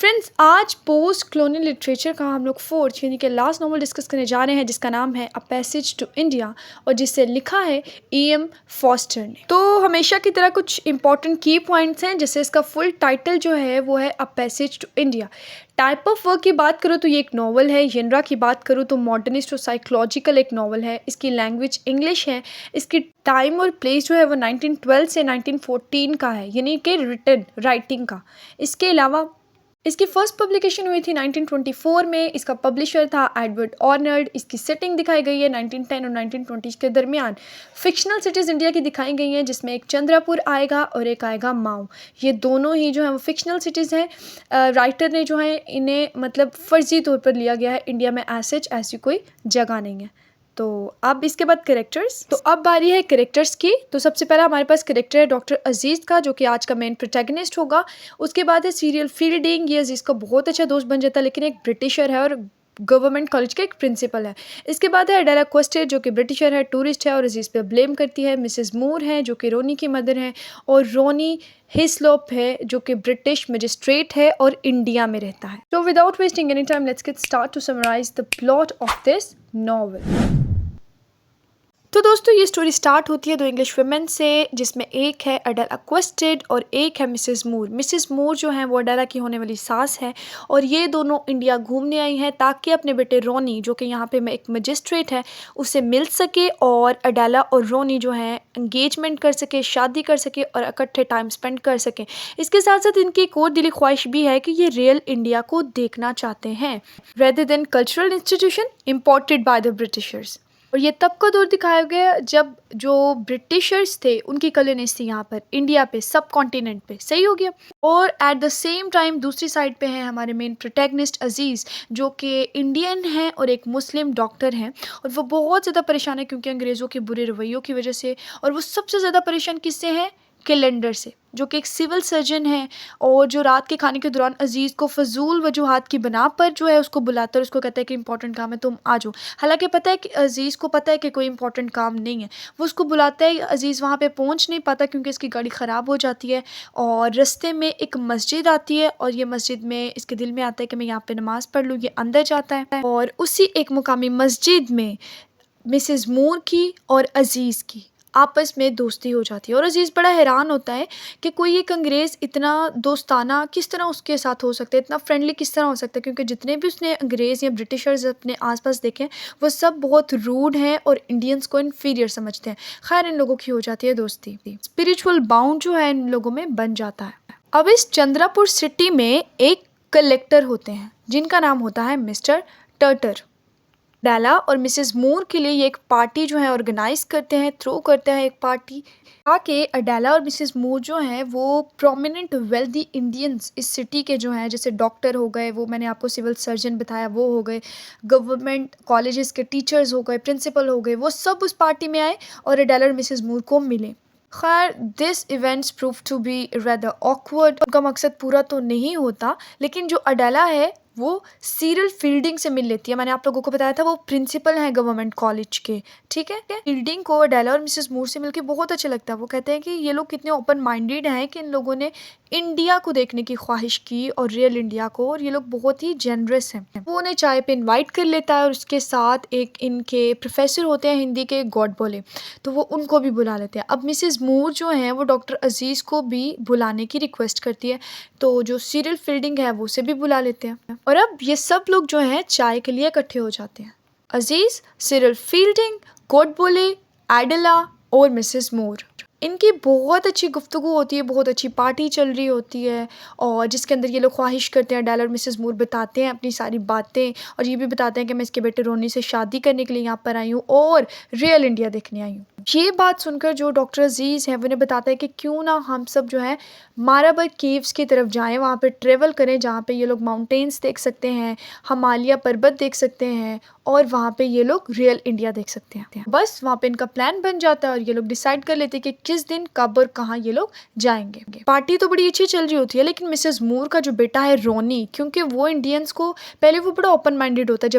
Friends, आज post colonial literature का हम लोग फोर्थ यानी कि लास्ट नॉवल डिस्कस करने जा रहे हैं, जिसका नाम है अ पैसेज टू इंडिया और जिसे लिखा है E.M. फॉस्टर ने। तो हमेशा की तरह कुछ इंपॉर्टेंट की पॉइंट्स हैं, जैसे इसका फुल टाइटल जो है वो है a passage to India. Type of work की बात करूँ तो ये एक नॉवल है। जनरा की बात करूँ तो मॉडर्निस्ट और साइकोलॉजिकल एक नॉवल है। इसकी लैंग्वेज इंग्लिश है। इसकी टाइम और प्लेस जो है वो 1912 से 1914 का है, यानी कि रिटन राइटिंग का। इसके अलावा इसकी फर्स्ट पब्लिकेशन हुई थी 1924 में। इसका पब्लिशर था एडवर्ड ऑर्नल्ड। इसकी सेटिंग दिखाई गई है 1910 और 1920 के दरमियान। फिक्शनल सिटीज़ इंडिया की दिखाई गई हैं, जिसमें एक चंद्रपुर आएगा और एक आएगा माऊ। ये दोनों ही जो है वो फिक्शनल सिटीज़ हैं। राइटर ने जो है इन्हें मतलब फ़र्जी तौर पर लिया गया है। इंडिया में ऐसी कोई जगह नहीं है। तो अब इसके बाद कैरेक्टर्स। तो अब बारी है कैरेक्टर्स की। तो सबसे पहला हमारे पास कैरेक्टर है डॉक्टर अजीज़ का, जो कि आज का मेन प्रोटैगनिस्ट होगा। उसके बाद है सीरियल फील्डिंग। ये अजीज़ का बहुत अच्छा दोस्त बन जाता है, लेकिन एक ब्रिटिशर है और गवर्नमेंट कॉलेज का एक प्रिंसिपल है। इसके बाद है अडेला क्वेस्टेड, जो कि ब्रिटिशर है, टूरिस्ट है और अजीज़ पे ब्लेम करती है। मिसेस मूर है, जो कि रोनी की मदर है, और रोनी हिस्लोप है, जो कि ब्रिटिश मजिस्ट्रेट है और इंडिया में रहता है। तो without wasting any time let's get start to summarise the plot of this novel. तो दोस्तों, ये स्टोरी स्टार्ट होती है दो इंग्लिश वुमेन से, जिसमें एक है अडेला क्वेस्टेड और एक है मिसेस मूर। मिसेस मूर जो है वो अडेला की होने वाली सास है, और ये दोनों इंडिया घूमने आई हैं ताकि अपने बेटे रोनी, जो कि यहाँ पे एक मजिस्ट्रेट है, उससे मिल सके और अडेला और रोनी जो है एंगेजमेंट कर सके, शादी कर सके और इकट्ठे टाइम स्पेंड कर सकें। इसके साथ साथ इनकी एक और दिली ख्वाहिश भी है कि ये रियल इंडिया को देखना चाहते हैं, rather than cultural institution imported by the Britishers. और ये तब का दौर दिखाया गया जब जो ब्रिटिशर्स थे उनकी कॉलोनीज थी यहाँ पर इंडिया पे, सब कॉन्टिनेंट पे। सही हो गया। और एट द सेम टाइम दूसरी साइड पे है हमारे मेन प्रोटैगनिस्ट अजीज़, जो कि इंडियन है और एक मुस्लिम डॉक्टर हैं। और वो बहुत ज़्यादा परेशान है क्योंकि अंग्रेज़ों के बुरे रवैयों की वजह से। और वो सबसे ज़्यादा परेशान किससे है? कैलेंडर से, जो कि एक सिविल सर्जन है, और जो रात के खाने के दौरान अजीज़ को फजूल वजूहात की बना पर जो है उसको बुलाता है, उसको कहता है कि इंपॉर्टेंट काम है, तुम आ जाओ। हालांकि पता है कि अजीज़ को पता है कि कोई इंपॉर्टेंट काम नहीं है। वो उसको बुलाता है। अजीज़ वहाँ पे पहुँच नहीं पाता क्योंकि इसकी गाड़ी ख़राब हो जाती है। और रास्ते में एक मस्जिद आती है, और ये मस्जिद में इसके दिल में आता है कि मैं यहाँ पर नमाज़ पढ़ लूँ। ये अंदर जाता है, और उसी एक मुकामी मस्जिद में मिसेस मूर की और अजीज़ की आपस में दोस्ती हो जाती है। और अजीज़ बड़ा हैरान होता है कि कोई एक अंग्रेज़ इतना दोस्ताना किस तरह उसके साथ हो सकता है, इतना फ्रेंडली किस तरह हो सकता है, क्योंकि जितने भी उसने अंग्रेज़ या ब्रिटिशर्स अपने आसपास देखे वो सब बहुत रूड हैं और इंडियंस को इन्फीरियर समझते हैं। खैर, इन लोगों की हो जाती है दोस्ती। स्पिरिचुअल बाउंड जो है इन लोगों में बन जाता है। अब इस चंद्रापुर सिटी में एक कलेक्टर होते हैं जिनका नाम होता है मिस्टर टर्टर। डाला और मिसेस मूर के लिए ये एक पार्टी जो है ऑर्गेनाइज करते हैं, थ्रो करते हैं एक पार्टी, ताकि अडाला और मिसेस मूर जो हैं वो प्रोमिनेंट वेल्दी इंडियंस इस सिटी के जो हैं, जैसे डॉक्टर हो गए, वो मैंने आपको सिविल सर्जन बताया वो हो गए, गवर्नमेंट कॉलेजेस के टीचर्स हो गए, प्रिंसिपल हो गए, वो सब उस पार्टी में आए और अडाला और मिसेस मूर को मिले। खैर, this events prove to be rather awkward. उनका मकसद पूरा तो नहीं होता, लेकिन जो अडाला है वो सीरियल फील्डिंग से मिल लेती है। मैंने आप लोगों को बताया था वो प्रिंसिपल हैं गवर्नमेंट कॉलेज के, ठीक है। फील्डिंग को अडाला और मिसेस मूर से मिलकर बहुत अच्छा लगता है। वो कहते हैं कि ये लोग कितने ओपन माइंडेड हैं कि इन लोगों ने इंडिया को देखने की ख्वाहिश की, और रियल इंडिया को, और ये लोग बहुत ही जेनरस हैं। वो उन्हें चाय पे इनवाइट कर लेता है, और उसके साथ एक इनके प्रोफेसर होते हैं हिंदी के, गॉड बोले, तो वो उनको भी बुला लेते हैं। अब मिसेस मूर जो हैं वो डॉक्टर अजीज़ को भी बुलाने की रिक्वेस्ट करती है, तो जो सीरियल फील्डिंग है वो उसे भी बुला लेते हैं। और अब ये सब लोग जो हैं चाय के लिए इकट्ठे हो जाते हैं। अजीज़, सीरियल फील्डिंग, गॉड बोले, एडला और मिसेस मूर। इनकी बहुत अच्छी गुफ्तगू होती है, बहुत अच्छी पार्टी चल रही होती है, और जिसके अंदर ये लोग ख्वाहिश करते हैं। डाला और मिसेस मूर बताते हैं अपनी सारी बातें, और ये भी बताते हैं कि मैं इसके बेटे रोनी से शादी करने के लिए यहाँ पर आई हूँ और रियल इंडिया देखने आई हूँ। ये बात सुनकर जो डॉक्टर अजीज़ हैं वो उन्हें बताता है कि क्यों ना हम सब जो है माराबर केव्स की तरफ जाएं, वहाँ पे ट्रेवल करें, जहाँ पे ये लोग माउंटेन्स देख सकते हैं, हिमालय पर्वत देख सकते हैं, और वहाँ पे ये लोग रियल इंडिया देख सकते हैं। बस वहाँ पे इनका प्लान बन जाता है, और ये लोग डिसाइड कर लेते हैं कि किस दिन, कब और कहाँ ये लोग जाएंगे। पार्टी तो बड़ी अच्छी चल रही होती है, लेकिन मिसेस मूर का जो बेटा है रोनी, क्योंकि वो इंडियंस को पहले वो बड़ा ओपन माइंडेड होता है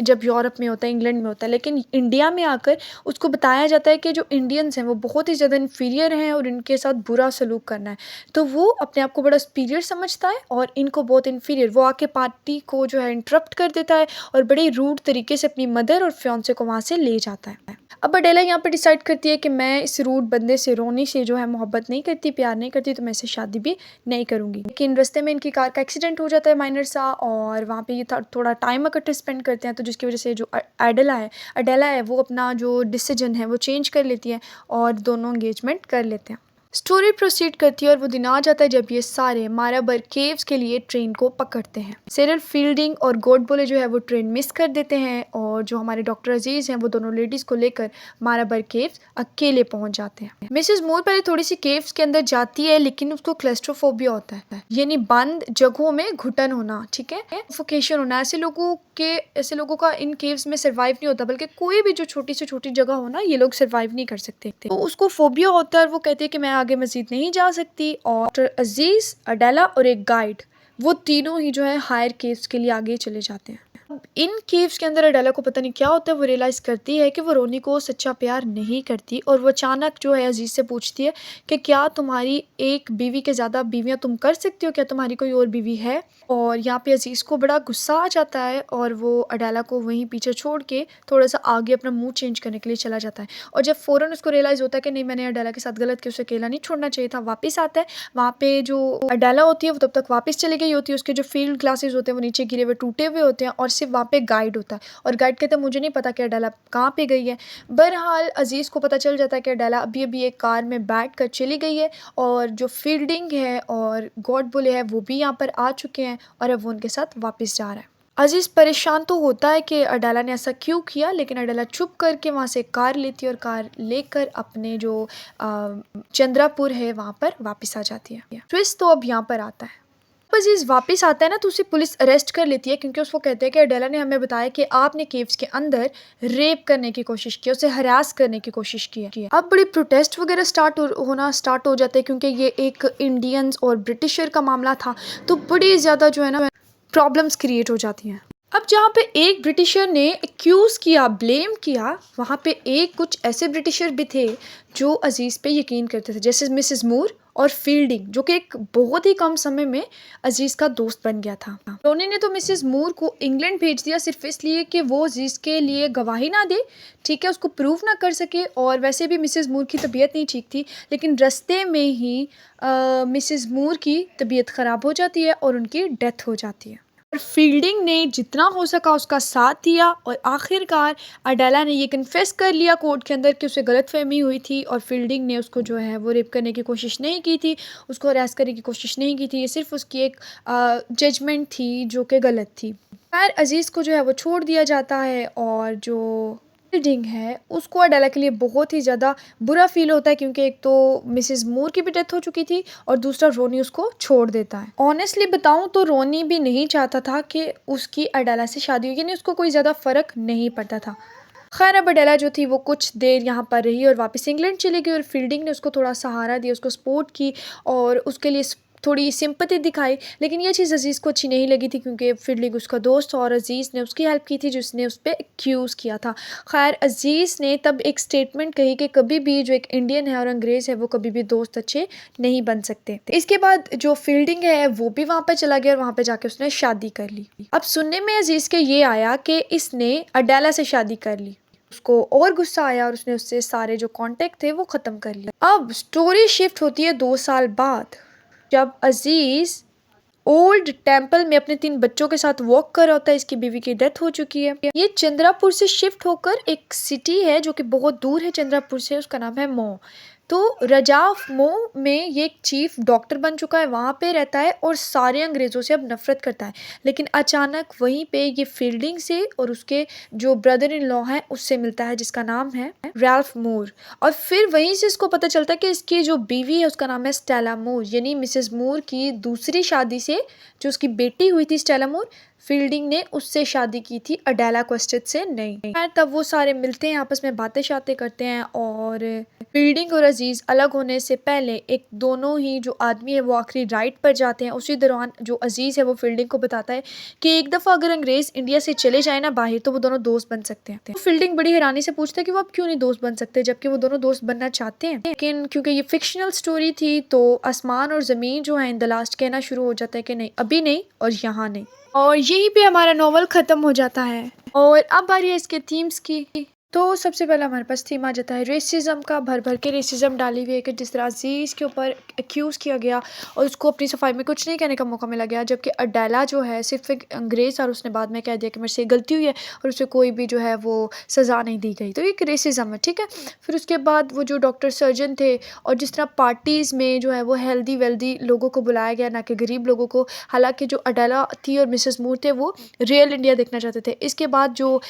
जब यूरोप में होता है, इंग्लैंड में होता है, लेकिन इंडिया में आकर उसको बताया जाता है कि जो इंडियंस हैं वो बहुत ही ज़्यादा इन्फीरियर हैं और इनके साथ बुरा सलूक करना है, तो वो अपने आप को बड़ा सुपीरियर समझता है और इनको बहुत इन्फीरियर। वो आके पार्टी को जो है इंटरप्ट कर देता है और बड़े रूड तरीके से अपनी मदर और फियांसे को वहाँ से ले जाता है। अब अडेला यहाँ पे डिसाइड करती है कि मैं इस रूड बंदे से, रोनी से जो है मोहब्बत नहीं करती, प्यार नहीं करती, तो मैं इससे शादी भी नहीं करूँगी। लेकिन रास्ते में इनकी कार का एक्सीडेंट हो जाता है माइनर सा, और वहाँ पे ये थोड़ा टाइम इकट्ठे स्पेंड करते हैं, तो जिसकी वजह से जो अडेला है वो अपना जो डिसीजन है वो चेंज कर लेती है और दोनों एंगेजमेंट कर लेते हैं। स्टोरी प्रोसीड करती है और वो दिन आ जाता है जब ये सारे माराबर केव्स के लिए ट्रेन को पकड़ते हैं। सिरिल फील्डिंग और गॉडबोले जो है वो ट्रेन मिस कर देते हैं और जो हमारे डॉक्टर अजीज हैं वो दोनों लेडीज को लेकर माराबर केव्स अकेले पहुंच जाते हैं। मिसेस मूर पहले थोड़ी सी केव्स के अंदर जाती है, लेकिन उसको क्लस्ट्रोफोबिया होता है, यानी बंद जगहों में घुटन होना, ठीक है, सफोकेशन होना। ऐसे लोगों का इन केव्स में सर्वाइव नहीं होता, बल्कि कोई भी जो छोटी से छोटी जगह हो ना, ये लोग सर्वाइव नहीं कर सकते। तो उसको फोबिया होता है और वो कहते हैं कि मैं आगे मजीद नहीं जा सकती। और डॉक्टर अजीज, अडेला और एक गाइड, वो तीनों ही जो है हायर केव्स के लिए आगे चले जाते हैं। इन केव्स के अंदर अडेला को पता नहीं क्या होता है, वो रियलाइज़ करती है कि वो रोनी को सच्चा प्यार नहीं करती, और वो अचानक जो है अजीज़ से पूछती है कि क्या तुम्हारी एक बीवी के ज़्यादा बीवियाँ तुम कर सकती हो, क्या तुम्हारी कोई और बीवी है। और यहाँ पे अजीज़ को बड़ा गुस्सा आ जाता है और वो अडेला को वहीं पीछे छोड़ के थोड़ा सा आगे अपना मूड चेंज करने के लिए चला जाता है। और जब फ़ौरन उसको रियलाइज़ होता है कि नहीं, मैंने अडेला के साथ गलत किया, उसे अकेला नहीं छोड़ना चाहिए था, वापस आता है। वहाँ पे जो अडेला होती है वो तब तक वापस चली गई होती है, उसके जो फील्ड ग्लासेस होते हैं वो नीचे गिरे हुए टूटे हुए होते हैं, और सिर्फ वहाँ पे गाइड होता है। और गाइड कहते हैं मुझे नहीं पता कि अडेला कहाँ पे गई है। बहरहाल अजीज़ को पता चल जाता है कि अडेला अभी अभी एक कार में बैठ कर चली गई है, और जो फील्डिंग है और गॉडबोले है वो भी यहाँ पर आ चुके हैं और अब वो उनके साथ वापस जा रहा है। अजीज़ परेशान तो होता है कि अडेला ने ऐसा क्यों किया, लेकिन अडेला चुप करके वहाँ से कार लेती है और कार लेकर अपने जो चंद्रापुर है वहाँ पर वापस आ जाती है। ट्विस्ट तो अब यहाँ पर आता है। अजीज़ वापस आता है ना, तो उसे पुलिस अरेस्ट कर लेती है, क्योंकि उसको कहते हैं कि अडेला ने हमें बताया कि आपने केव्स के अंदर रेप करने की कोशिश की, उसे हरास करने की कोशिश की है। अब बड़ी प्रोटेस्ट वगैरह होना स्टार्ट हो जाते हैं, क्योंकि ये एक इंडियंस और ब्रिटिशर का मामला था, तो बड़ी ज़्यादा जो है ना प्रॉब्लम्स क्रिएट हो जाती हैं। अब जहाँ पे एक ब्रिटिशर ने एक्यूज़ किया, ब्लेम किया, वहाँ पे कुछ ऐसे ब्रिटिशर भी थे जो अजीज़ पे यकीन करते थे, जैसे मिसेस मूर और फील्डिंग, जो कि एक बहुत ही कम समय में अजीज़ का दोस्त बन गया था। रोनी ने तो मिसेस मूर को इंग्लैंड भेज दिया सिर्फ इसलिए कि वो अजीज़ के लिए गवाही ना दे, ठीक है, उसको प्रूव ना कर सके। और वैसे भी मिसेस मूर की तबीयत नहीं ठीक थी, लेकिन रास्ते में ही मिसेस मूर की तबीयत ख़राब हो जाती है और उनकी डेथ हो जाती है। फील्डिंग ने जितना हो सका उसका साथ दिया, और आखिरकार अडेला ने ये कन्फेस कर लिया कोर्ट के अंदर कि उसे गलतफहमी हुई थी, और फील्डिंग ने उसको जो है वो रेप करने की कोशिश नहीं की थी, उसको हरास करने की कोशिश नहीं की थी, ये सिर्फ उसकी एक जजमेंट थी जो कि गलत थी। खैर अजीज़ को जो है वो छोड़ दिया जाता है, और जो फील्डिंग है उसको अडेला के लिए बहुत ही ज़्यादा बुरा फील होता है, क्योंकि एक तो मिसेस मूर की भी डेथ हो चुकी थी और दूसरा रोनी उसको छोड़ देता है। ऑनेस्टली बताऊं तो रोनी भी नहीं चाहता था कि उसकी अडेला से शादी हो, यानी उसको कोई ज़्यादा फ़र्क नहीं पड़ता था। खैर अब अडेला जो थी वो कुछ देर यहाँ पर रही और वापस इंग्लैंड चली गई, और फील्डिंग ने उसको थोड़ा सहारा दिया, उसको सपोर्ट की और उसके लिए थोड़ी सिंपैथी दिखाई। लेकिन ये चीज़ अजीज़ को अच्छी नहीं लगी थी, क्योंकि फील्डिंग उसका दोस्त था और अजीज़ ने उसकी हेल्प की थी जिसने उस पर एक्यूज़ किया था। खैर अजीज़ ने तब एक स्टेटमेंट कही कि कभी भी जो एक इंडियन है और अंग्रेज़ है वो कभी भी दोस्त अच्छे नहीं बन सकते। इसके बाद जो फील्डिंग है वो भी वहाँ पर चला गया और वहाँ पर जाके उसने शादी कर ली। अब सुनने में अजीज़ के ये आया कि इसने अडेला से शादी कर ली, उसको और गुस्सा आया और उसने उससे सारे जो कांटेक्ट थे वो ख़त्म कर लिए। अब स्टोरी शिफ्ट होती है 2 साल बाद, जब अजीज़ ओल्ड टेम्पल में अपने 3 बच्चों के साथ वॉक कर रहा होता है। इसकी बीवी की डेथ हो चुकी है। ये चंद्रापुर से शिफ्ट होकर एक सिटी है जो कि बहुत दूर है चंद्रापुर से, उसका नाम है मो। तो रजाफ मो में ये एक चीफ डॉक्टर बन चुका है, वहाँ पे रहता है और सारे अंग्रेज़ों से अब नफ़रत करता है। लेकिन अचानक वहीं पे ये फील्डिंग से और उसके जो ब्रदर इन लॉ हैं उससे मिलता है, जिसका नाम है रैल्फ मूर। और फिर वहीं से इसको पता चलता है कि इसकी जो बीवी है उसका नाम है स्टेला मूर, यानी मिसेस मूर की दूसरी शादी से जो उसकी बेटी हुई थी स्टेला मूर, फील्डिंग ने उससे शादी की थी, अडेला क्वेस्टेड से नहीं। तब वो सारे मिलते हैं, आपस में बातें शातें करते हैं और फील्डिंग और अजीज अलग होने से पहले एक दोनों ही जो आदमी है वो आखिरी राइड पर जाते हैं। उसी दौरान जो अजीज है वो फील्डिंग को बताता है कि एक दफ़ा अगर अंग्रेज इंडिया से चले जाए ना बाहर तो वो दोनों दोस्त बन सकते हैं। तो फील्डिंग बड़ी हैरानी से पूछता है कि वो अब क्यों नहीं दोस्त बन सकते, जबकि वो दोनों दोस्त बनना चाहते हैं। लेकिन क्योंकि ये फिक्शनल स्टोरी थी तो आसमान और ज़मीन जो है इन द लास्ट कहना शुरू हो जाता है कि नहीं, अभी नहीं और यहाँ नहीं। और यहीं पे हमारा नॉवल ख़त्म हो जाता है। और अब बारी है इसके थीम्स की। तो सबसे पहले हमारे पास थीम आ जाता है रेसिज्म का। भर भर के रेसिज्म डाली हुई है कि जिस तरह अजीज़ के ऊपर एक्यूज़ किया गया और उसको अपनी सफाई में कुछ नहीं कहने का मौका मिला गया, जबकि अडेला जो है सिर्फ एक अंग्रेज़ और उसने बाद में कह दिया कि मेरे से गलती हुई है और उसे कोई भी जो है वो सज़ा नहीं दी गई। तो एक रेसिज्म है, ठीक है। फिर उसके बाद वो जो डॉक्टर सर्जन थे और जिस तरह पार्टीज़ में जो है वो हेल्दी वेल्दी लोगों को बुलाया गया ना कि गरीब लोगों को। हालांकि जो अडेला थी और मिसेस मूर थे वो रियल इंडिया देखना चाहते थे। इसके बाद जो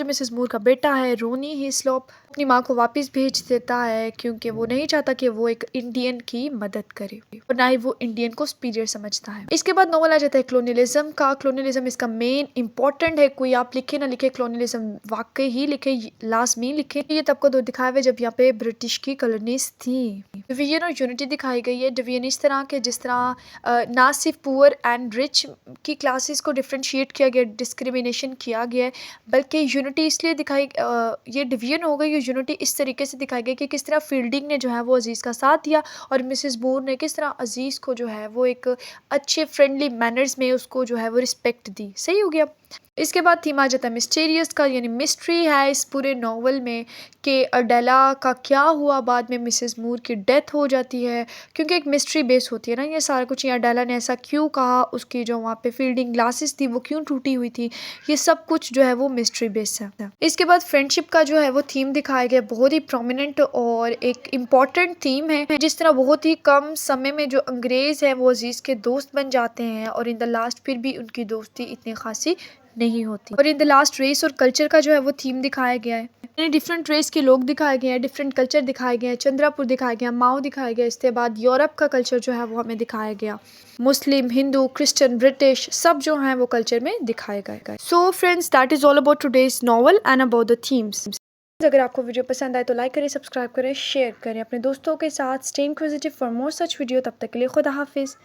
मिसेस मूर का बेटा है रोनी हिस्लॉप अपनी माँ को वापस भेज देता है क्योंकि वो नहीं चाहता कि वो एक इंडियन की मदद करे और ना ही वो इंडियन को सुपीरियर समझता है। इसके बाद नॉवल आ जाता है क्लोनियलिज्म का। क्लोनियलिज्म इसका मेन इंपॉर्टेंट है, कोई आप लिखे ना लिखे क्लोनियलिज्म वाकई ही लिखे, लाजमी लिखे। ये तब को दो दिखाया हुआ जब यहाँ पे ब्रिटिश की कॉलोनीज थी। डिवीजन और यूनिटी दिखाई गई है। डिवीजन इस तरह के जिस तरह ना सिर्फ पुअर एंड रिच की क्लासेस को डिफ्रेंशिएट किया गया, डिस्क्रिमिनेशन किया गया है, बल्कि यूनिटी इसलिए दिखाई ये डिवीजन हो गई, ये यूनिटी इस तरीके से दिखाई गई कि किस तरह फील्डिंग ने जो है वो अजीज़ का साथ दिया और मिसेस मूर ने किस तरह अजीज़ को जो है वो एक अच्छे फ्रेंडली मैनर्स में उसको जो है वो रिस्पेक्ट दी। सही हो गया। इसके बाद थीम आ जाता है मिस्टीरियस का, यानी मिस्ट्री है इस पूरे नावल में कि अडेला का क्या हुआ। बाद में मिसेस मूर की डेथ हो जाती है क्योंकि एक मिस्ट्री बेस होती है ना ये सारा कुछ। ये अडेला ने ऐसा क्यों कहा, उसकी जो वहाँ पे फील्डिंग ग्लासेस थी वो क्यों टूटी हुई थी, ये सब कुछ जो है वो मिस्ट्री बेस है। इसके बाद फ्रेंडशिप का जो है वो थीम दिखाया गया, बहुत ही प्रोमिनेंट और एक इम्पॉर्टेंट थीम है। जिस तरह बहुत ही कम समय में जो अंग्रेज है वो अजीज के दोस्त बन जाते हैं और इन द लास्ट फिर भी उनकी दोस्ती इतनी खासी नहीं होती। और इन द लास्ट रेस और कल्चर का जो है वो थीम दिखाया गया है। डिफरेंट रेस के लोग दिखाए गए हैं, डिफरेंट कल्चर दिखाए गए हैं। चंद्रापुर दिखाया गया, माओ दिखाया गया। इसके बाद यूरोप का कल्चर जो है वो हमें दिखाया गया। मुस्लिम, हिंदू, क्रिश्चियन, ब्रिटिश सब जो हैं वो कल्चर में दिखाए गए। So friends, that is all about today's novel and about the themes. अगर आपको वीडियो पसंद आए तो लाइक करें, सब्सक्राइब करें, शेयर करें अपने दोस्तों के साथ। Stay inquisitive for more such video. तब तक के लिए खुदा हाफिज़।